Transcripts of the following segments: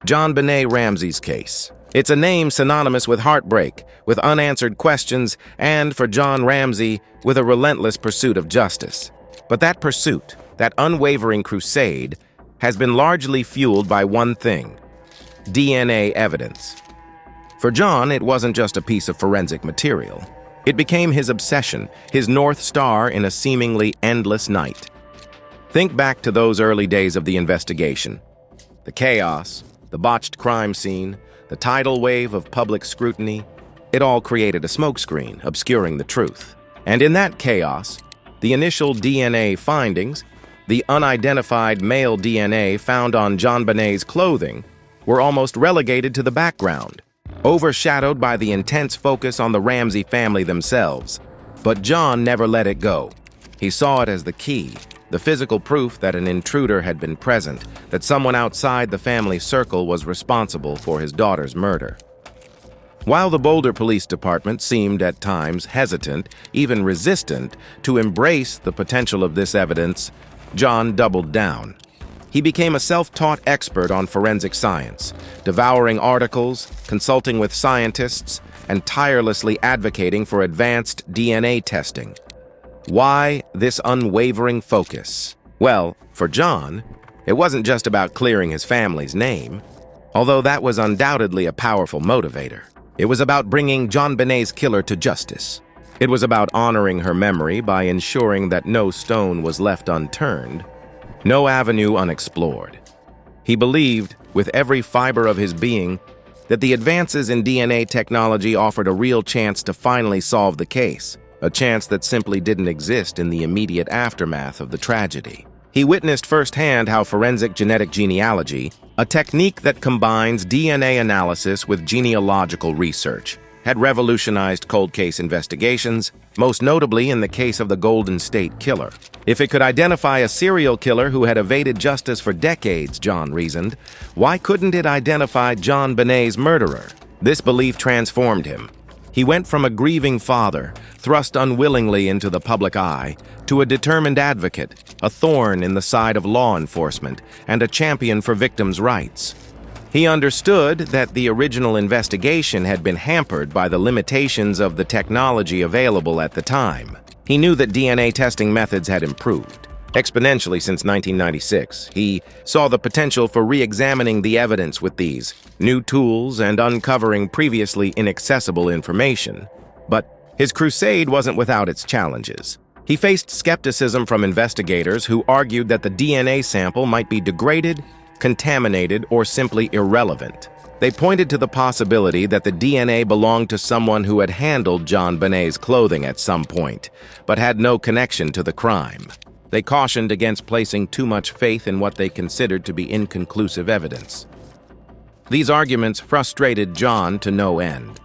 JonBenét Ramsey's case. It's a name synonymous with heartbreak, with unanswered questions, and, for John Ramsey, with a relentless pursuit of justice. But that pursuit, that unwavering crusade, has been largely fueled by one thing: DNA evidence. For John, it wasn't just a piece of forensic material. It became his obsession, his North Star in a seemingly endless night. Think back to those early days of the investigation. The chaos, the botched crime scene, the tidal wave of public scrutiny, it all created a smokescreen, obscuring the truth. And in that chaos, the initial DNA findings, the unidentified male DNA found on JonBenét's clothing, were almost relegated to the background, overshadowed by the intense focus on the Ramsey family themselves. But John never let it go. He saw it as the key, the physical proof that an intruder had been present, that someone outside the family circle was responsible for his daughter's murder. While the Boulder Police Department seemed at times hesitant, even resistant, to embrace the potential of this evidence, John doubled down. He became a self-taught expert on forensic science, devouring articles, consulting with scientists, and tirelessly advocating for advanced DNA testing. Why this unwavering focus? Well, for John, it wasn't just about clearing his family's name, although that was undoubtedly a powerful motivator. It was about bringing JonBenét's killer to justice. It was about honoring her memory by ensuring that no stone was left unturned, no avenue unexplored. He believed, with every fiber of his being, that the advances in DNA technology offered a real chance to finally solve the case, a chance that simply didn't exist in the immediate aftermath of the tragedy. He witnessed firsthand how forensic genetic genealogy, a technique that combines DNA analysis with genealogical research, had revolutionized cold case investigations, most notably in the case of the Golden State Killer. If it could identify a serial killer who had evaded justice for decades, John reasoned, why couldn't it identify JonBenét's murderer? This belief transformed him. He went from a grieving father, thrust unwillingly into the public eye, to a determined advocate, a thorn in the side of law enforcement, and a champion for victims' rights. He understood that the original investigation had been hampered by the limitations of the technology available at the time. He knew that DNA testing methods had improved exponentially since 1996. He saw the potential for re-examining the evidence with these new tools and uncovering previously inaccessible information. But his crusade wasn't without its challenges. He faced skepticism from investigators who argued that the DNA sample might be degraded, contaminated, or simply irrelevant. They pointed to the possibility that the DNA belonged to someone who had handled JonBenét's clothing at some point, but had no connection to the crime. They cautioned against placing too much faith in what they considered to be inconclusive evidence. These arguments frustrated John to no end.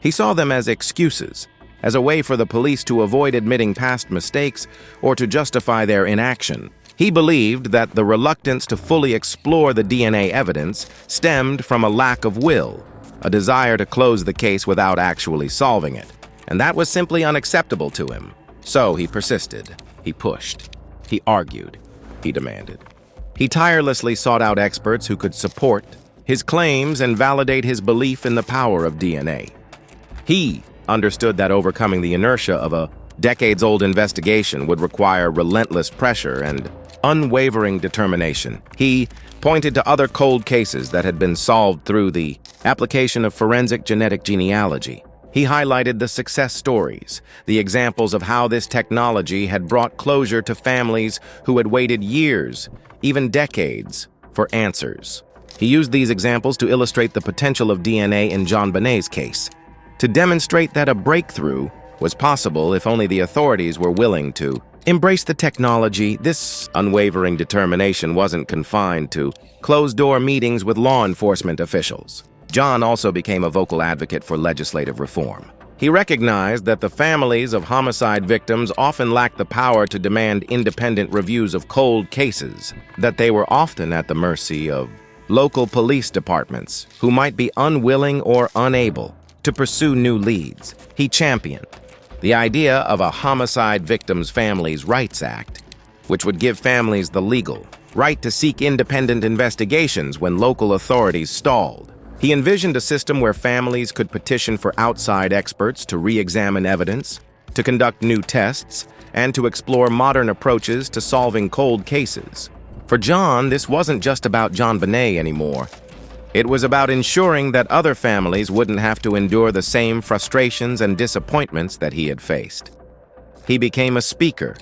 He saw them as excuses, as a way for the police to avoid admitting past mistakes or to justify their inaction. He believed that the reluctance to fully explore the DNA evidence stemmed from a lack of will, a desire to close the case without actually solving it, and that was simply unacceptable to him. So he persisted, he pushed, he argued, he demanded. He tirelessly sought out experts who could support his claims and validate his belief in the power of DNA. He understood that overcoming the inertia of a decades-old investigation would require relentless pressure and unwavering determination. He pointed to other cold cases that had been solved through the application of forensic genetic genealogy. He highlighted the success stories, the examples of how this technology had brought closure to families who had waited years, even decades, for answers. He used these examples to illustrate the potential of DNA in JonBenét's case, to demonstrate that a breakthrough was possible if only the authorities were willing to embrace the technology. This unwavering determination wasn't confined to closed-door meetings with law enforcement officials. John also became a vocal advocate for legislative reform. He recognized that the families of homicide victims often lacked the power to demand independent reviews of cold cases, that they were often at the mercy of local police departments who might be unwilling or unable to pursue new leads. He championed the idea of a Homicide Victims' Families' Rights Act, which would give families the legal right to seek independent investigations when local authorities stalled. He envisioned a system where families could petition for outside experts to re-examine evidence, to conduct new tests, and to explore modern approaches to solving cold cases. For John, this wasn't just about JonBenét anymore. It was about ensuring that other families wouldn't have to endure the same frustrations and disappointments that he had faced. He became a speaker,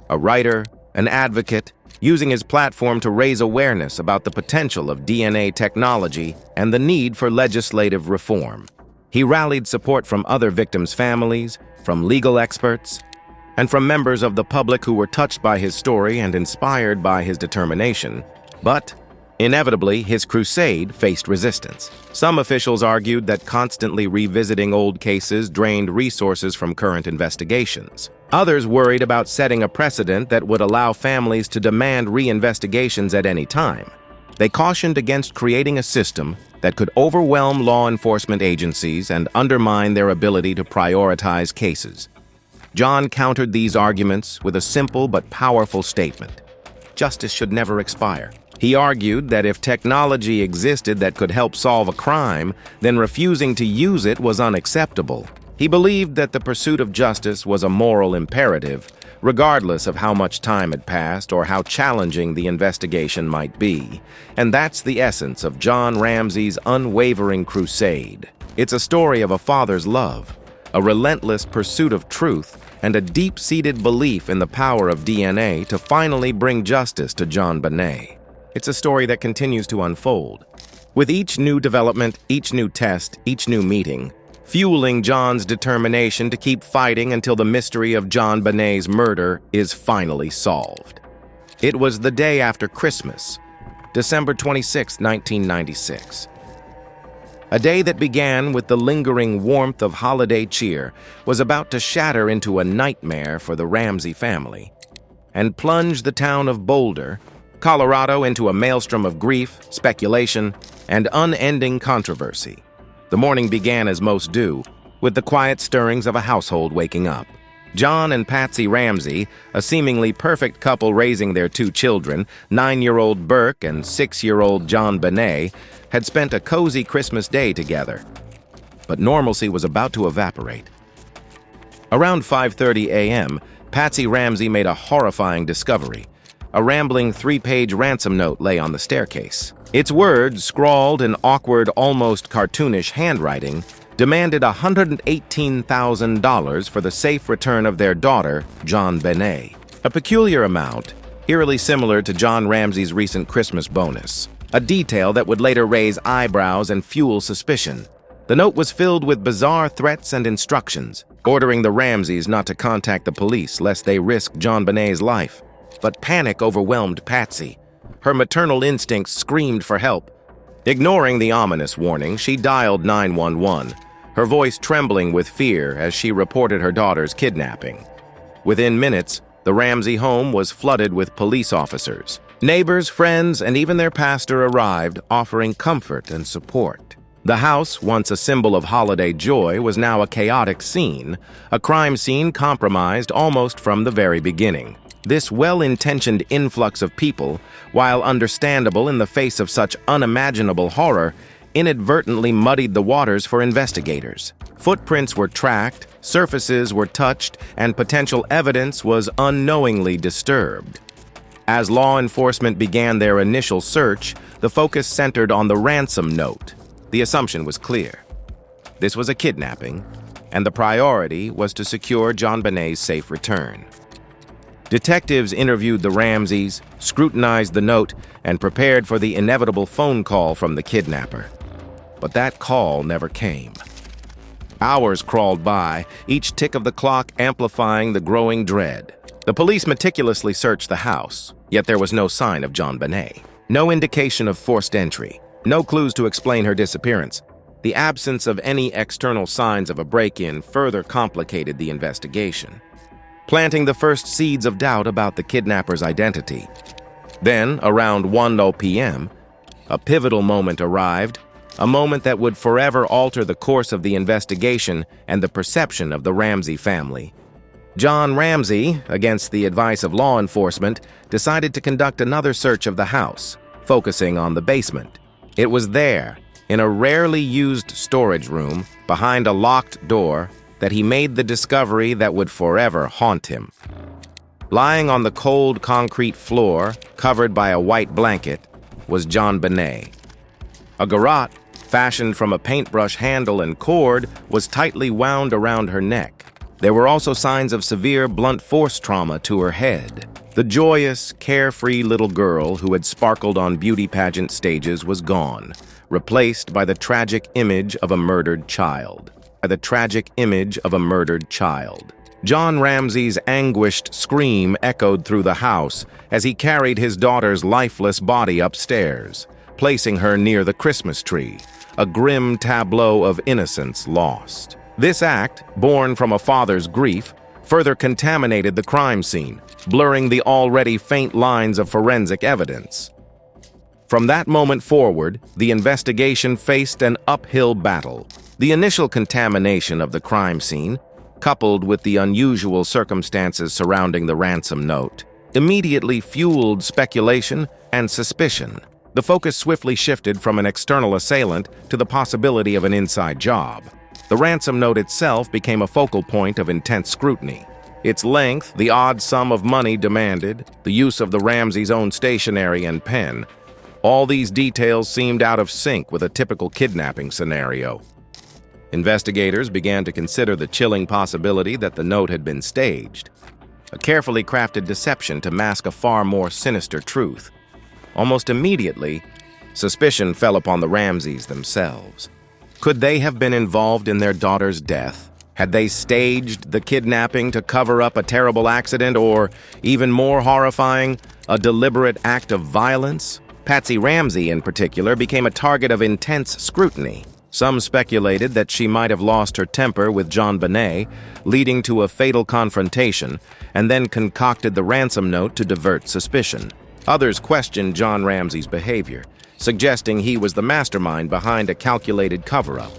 a writer, an advocate, using his platform to raise awareness about the potential of DNA technology and the need for legislative reform. He rallied support from other victims' families, from legal experts, and from members of the public who were touched by his story and inspired by his determination. But, inevitably, his crusade faced resistance. Some officials argued that constantly revisiting old cases drained resources from current investigations. Others worried about setting a precedent that would allow families to demand re-investigations at any time. They cautioned against creating a system that could overwhelm law enforcement agencies and undermine their ability to prioritize cases. John countered these arguments with a simple but powerful statement: justice should never expire. He argued that if technology existed that could help solve a crime, then refusing to use it was unacceptable. He believed that the pursuit of justice was a moral imperative, regardless of how much time had passed or how challenging the investigation might be. And that's the essence of John Ramsey's unwavering crusade. It's a story of a father's love, a relentless pursuit of truth, and a deep-seated belief in the power of DNA to finally bring justice to JonBenét. It's a story that continues to unfold. With each new development, each new test, each new meeting, fueling John's determination to keep fighting until the mystery of JonBenét's murder is finally solved. It was the day after Christmas, December 26, 1996. A day that began with the lingering warmth of holiday cheer was about to shatter into a nightmare for the Ramsey family and plunge the town of Boulder, Colorado, into a maelstrom of grief, speculation, and unending controversy. The morning began as most do, with the quiet stirrings of a household waking up. John and Patsy Ramsey, a seemingly perfect couple raising their two children, 9-year-old Burke and 6-year-old JonBenét, had spent a cozy Christmas day together. But normalcy was about to evaporate. Around 5:30 a.m., Patsy Ramsey made a horrifying discovery. A rambling 3-page ransom note lay on the staircase. Its words, scrawled in awkward, almost cartoonish handwriting, demanded $118,000 for the safe return of their daughter, JonBenét. A peculiar amount, eerily similar to John Ramsey's recent Christmas bonus. A detail that would later raise eyebrows and fuel suspicion. The note was filled with bizarre threats and instructions, ordering the Ramseys not to contact the police lest they risk JonBenét's life. But panic overwhelmed Patsy. Her maternal instincts screamed for help. Ignoring the ominous warning, she dialed 911, her voice trembling with fear as she reported her daughter's kidnapping. Within minutes, the Ramsey home was flooded with police officers. Neighbors, friends, and even their pastor arrived, offering comfort and support. The house, once a symbol of holiday joy, was now a chaotic scene, a crime scene compromised almost from the very beginning. This well-intentioned influx of people, while understandable in the face of such unimaginable horror, inadvertently muddied the waters for investigators. Footprints were tracked, surfaces were touched, and potential evidence was unknowingly disturbed. As law enforcement began their initial search, the focus centered on the ransom note. The assumption was clear. This was a kidnapping, and the priority was to secure JonBenét's safe return. Detectives interviewed the Ramseys, scrutinized the note, and prepared for the inevitable phone call from the kidnapper. But that call never came. Hours crawled by, each tick of the clock amplifying the growing dread. The police meticulously searched the house, yet there was no sign of JonBenét. No indication of forced entry, no clues to explain her disappearance. The absence of any external signs of a break-in further complicated the investigation, planting the first seeds of doubt about the kidnapper's identity. Then, around 1:00 p.m., a pivotal moment arrived, a moment that would forever alter the course of the investigation and the perception of the Ramsey family. John Ramsey, against the advice of law enforcement, decided to conduct another search of the house, focusing on the basement. It was there, in a rarely used storage room, behind a locked door, that he made the discovery that would forever haunt him. Lying on the cold concrete floor, covered by a white blanket, was JonBenét. A garrote, fashioned from a paintbrush handle and cord, was tightly wound around her neck. There were also signs of severe blunt force trauma to her head. The joyous, carefree little girl who had sparkled on beauty pageant stages was gone, replaced by the tragic image of a murdered child. John Ramsey's anguished scream echoed through the house as he carried his daughter's lifeless body upstairs, placing her near the Christmas tree, a grim tableau of innocence lost. This act, born from a father's grief, further contaminated the crime scene, blurring the already faint lines of forensic evidence. From that moment forward, the investigation faced an uphill battle. The initial contamination of the crime scene, coupled with the unusual circumstances surrounding the ransom note, immediately fueled speculation and suspicion. The focus swiftly shifted from an external assailant to the possibility of an inside job. The ransom note itself became a focal point of intense scrutiny. Its length, the odd sum of money demanded, the use of the Ramseys' own stationery and pen, all these details seemed out of sync with a typical kidnapping scenario. Investigators began to consider the chilling possibility that the note had been staged, a carefully crafted deception to mask a far more sinister truth. Almost immediately, suspicion fell upon the Ramseys themselves. Could they have been involved in their daughter's death? Had they staged the kidnapping to cover up a terrible accident or, even more horrifying, a deliberate act of violence? Patsy Ramsey, in particular, became a target of intense scrutiny. Some speculated that she might have lost her temper with JonBenét, leading to a fatal confrontation, and then concocted the ransom note to divert suspicion. Others questioned John Ramsey's behavior, suggesting he was the mastermind behind a calculated cover-up.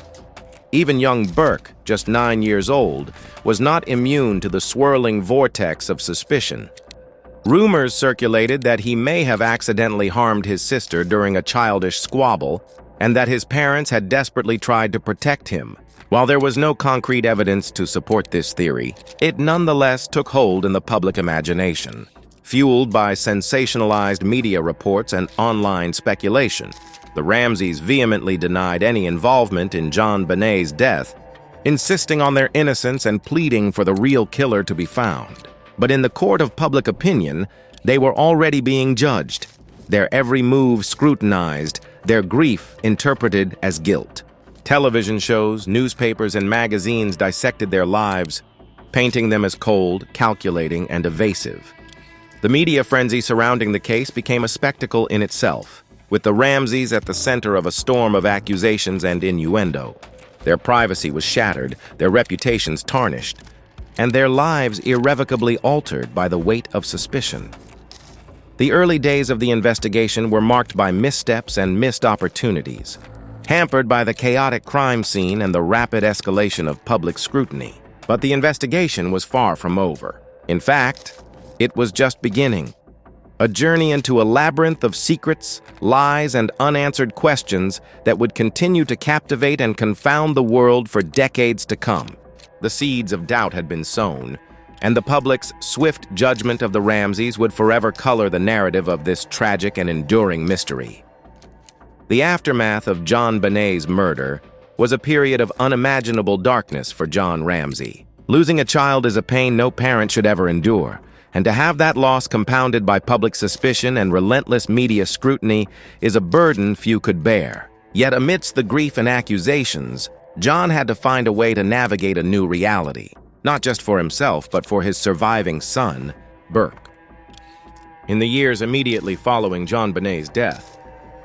Even young Burke, just 9 years old, was not immune to the swirling vortex of suspicion. Rumors circulated that he may have accidentally harmed his sister during a childish squabble, and that his parents had desperately tried to protect him. While there was no concrete evidence to support this theory, it nonetheless took hold in the public imagination, fueled by sensationalized media reports and online speculation. The Ramseys vehemently denied any involvement in JonBenét's death, insisting on their innocence and pleading for the real killer to be found. But in the court of public opinion, they were already being judged, their every move scrutinized, their grief interpreted as guilt. Television shows, newspapers, and magazines dissected their lives, painting them as cold, calculating, and evasive. The media frenzy surrounding the case became a spectacle in itself, with the Ramseys at the center of a storm of accusations and innuendo. Their privacy was shattered, their reputations tarnished, and their lives irrevocably altered by the weight of suspicion. The early days of the investigation were marked by missteps and missed opportunities, hampered by the chaotic crime scene and the rapid escalation of public scrutiny. But the investigation was far from over. In fact, it was just beginning. A journey into a labyrinth of secrets, lies, and unanswered questions that would continue to captivate and confound the world for decades to come. The seeds of doubt had been sown, and the public's swift judgment of the Ramseys would forever color the narrative of this tragic and enduring mystery. The aftermath of JonBenét's murder was a period of unimaginable darkness for John Ramsey. Losing a child is a pain no parent should ever endure, and to have that loss compounded by public suspicion and relentless media scrutiny is a burden few could bear. Yet amidst the grief and accusations, John had to find a way to navigate a new reality. Not just for himself, but for his surviving son, Burke. In the years immediately following JonBenét's death,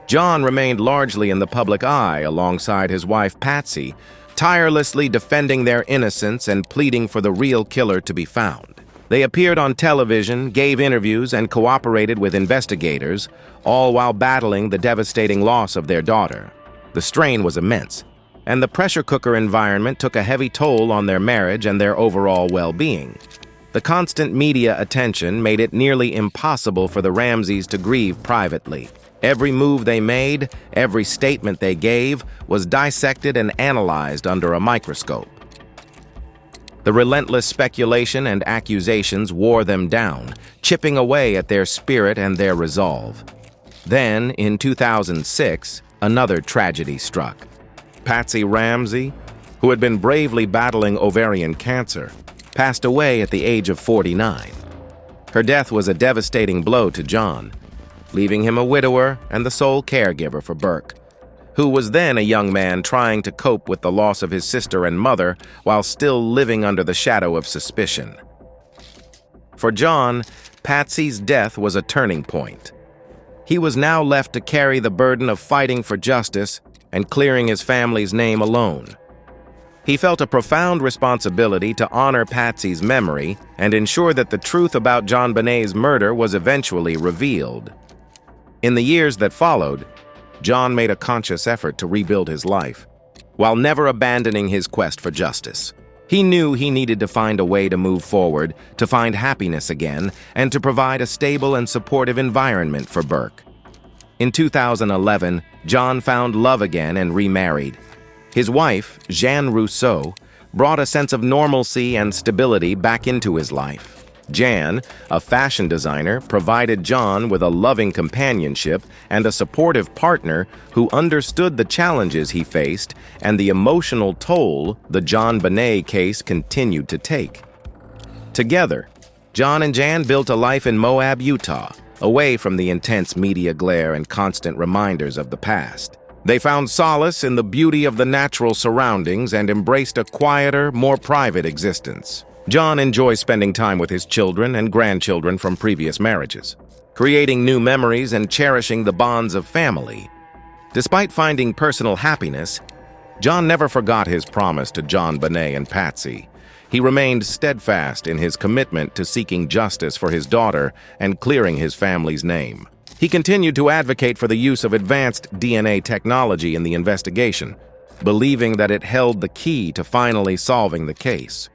John remained largely in the public eye alongside his wife Patsy, tirelessly defending their innocence and pleading for the real killer to be found. They appeared on television, gave interviews, and cooperated with investigators, all while battling the devastating loss of their daughter. The strain was immense, and the pressure cooker environment took a heavy toll on their marriage and their overall well-being. The constant media attention made it nearly impossible for the Ramseys to grieve privately. Every move they made, every statement they gave, was dissected and analyzed under a microscope. The relentless speculation and accusations wore them down, chipping away at their spirit and their resolve. Then, in 2006, another tragedy struck. Patsy Ramsey, who had been bravely battling ovarian cancer, passed away at the age of 49. Her death was a devastating blow to John, leaving him a widower and the sole caregiver for Burke, who was then a young man trying to cope with the loss of his sister and mother while still living under the shadow of suspicion. For John, Patsy's death was a turning point. He was now left to carry the burden of fighting for justice and clearing his family's name alone. He felt a profound responsibility to honor Patsy's memory and ensure that the truth about JonBenét's murder was eventually revealed. In the years that followed, John made a conscious effort to rebuild his life, while never abandoning his quest for justice. He knew he needed to find a way to move forward, to find happiness again, and to provide a stable and supportive environment for Burke. In 2011, John found love again and remarried. His wife, Jeanne Rousseau, brought a sense of normalcy and stability back into his life. Jeanne, a fashion designer, provided John with a loving companionship and a supportive partner who understood the challenges he faced and the emotional toll the JonBenét case continued to take. Together, John and Jeanne built a life in Moab, Utah, away from the intense media glare and constant reminders of the past. They found solace in the beauty of the natural surroundings and embraced a quieter, more private existence. John enjoys spending time with his children and grandchildren from previous marriages, creating new memories and cherishing the bonds of family. Despite finding personal happiness, John never forgot his promise to JonBenét and Patsy. He remained steadfast in his commitment to seeking justice for his daughter and clearing his family's name. He continued to advocate for the use of advanced DNA technology in the investigation, believing that it held the key to finally solving the case.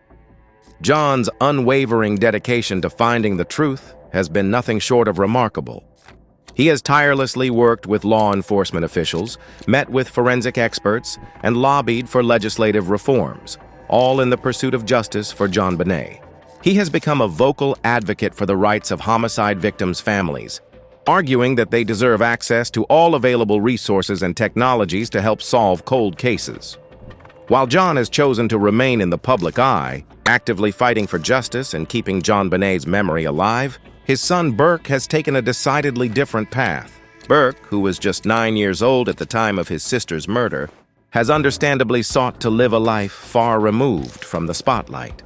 John's unwavering dedication to finding the truth has been nothing short of remarkable. He has tirelessly worked with law enforcement officials, met with forensic experts, and lobbied for legislative reforms, all in the pursuit of justice for JonBenét. He has become a vocal advocate for the rights of homicide victims' families, arguing that they deserve access to all available resources and technologies to help solve cold cases. While John has chosen to remain in the public eye, actively fighting for justice and keeping JonBenét's memory alive, his son Burke has taken a decidedly different path. Burke, who was just 9 years old at the time of his sister's murder, has understandably sought to live a life far removed from the spotlight.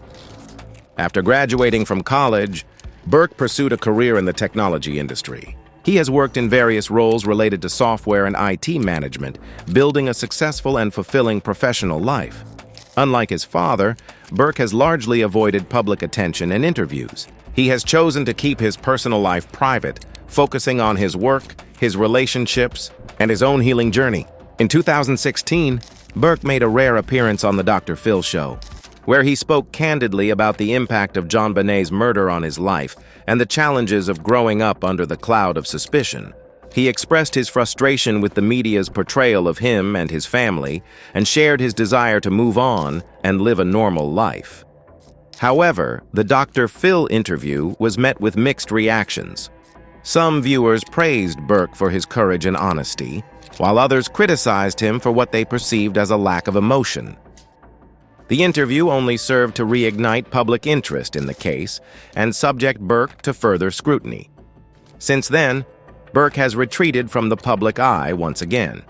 After graduating from college, Burke pursued a career in the technology industry. He has worked in various roles related to software and IT management, building a successful and fulfilling professional life. Unlike his father, Burke has largely avoided public attention and interviews. He has chosen to keep his personal life private, focusing on his work, his relationships, and his own healing journey. In 2016, Burke made a rare appearance on the Dr. Phil Show, where he spoke candidly about the impact of JonBenét's murder on his life and the challenges of growing up under the cloud of suspicion. He expressed his frustration with the media's portrayal of him and his family and shared his desire to move on and live a normal life. However, the Dr. Phil interview was met with mixed reactions. Some viewers praised Burke for his courage and honesty, while others criticized him for what they perceived as a lack of emotion. The interview only served to reignite public interest in the case and subject Burke to further scrutiny. Since then, Burke has retreated from the public eye once again.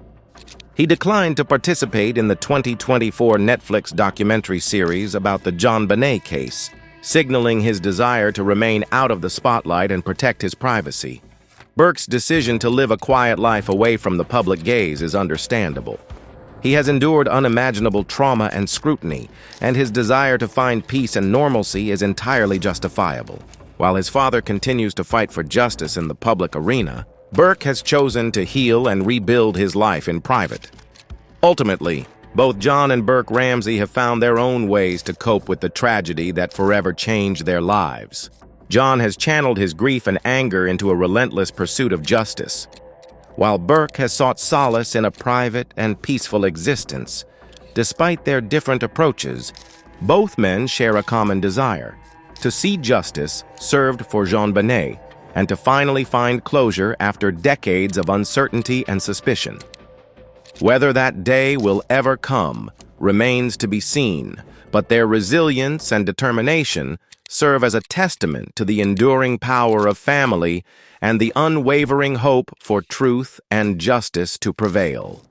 He declined to participate in the 2024 Netflix documentary series about the JonBenét case, signaling his desire to remain out of the spotlight and protect his privacy. Burke's decision to live a quiet life away from the public gaze is understandable. He has endured unimaginable trauma and scrutiny, and his desire to find peace and normalcy is entirely justifiable. While his father continues to fight for justice in the public arena, Burke has chosen to heal and rebuild his life in private. Ultimately, Both John and Burke Ramsey have found their own ways to cope with the tragedy that forever changed their lives. John has channeled his grief and anger into a relentless pursuit of justice, while Burke has sought solace in a private and peaceful existence. Despite their different approaches, both men share a common desire: to see justice served for JonBenét and to finally find closure after decades of uncertainty and suspicion. Whether that day will ever come remains to be seen, but their resilience and determination serve as a testament to the enduring power of family and the unwavering hope for truth and justice to prevail.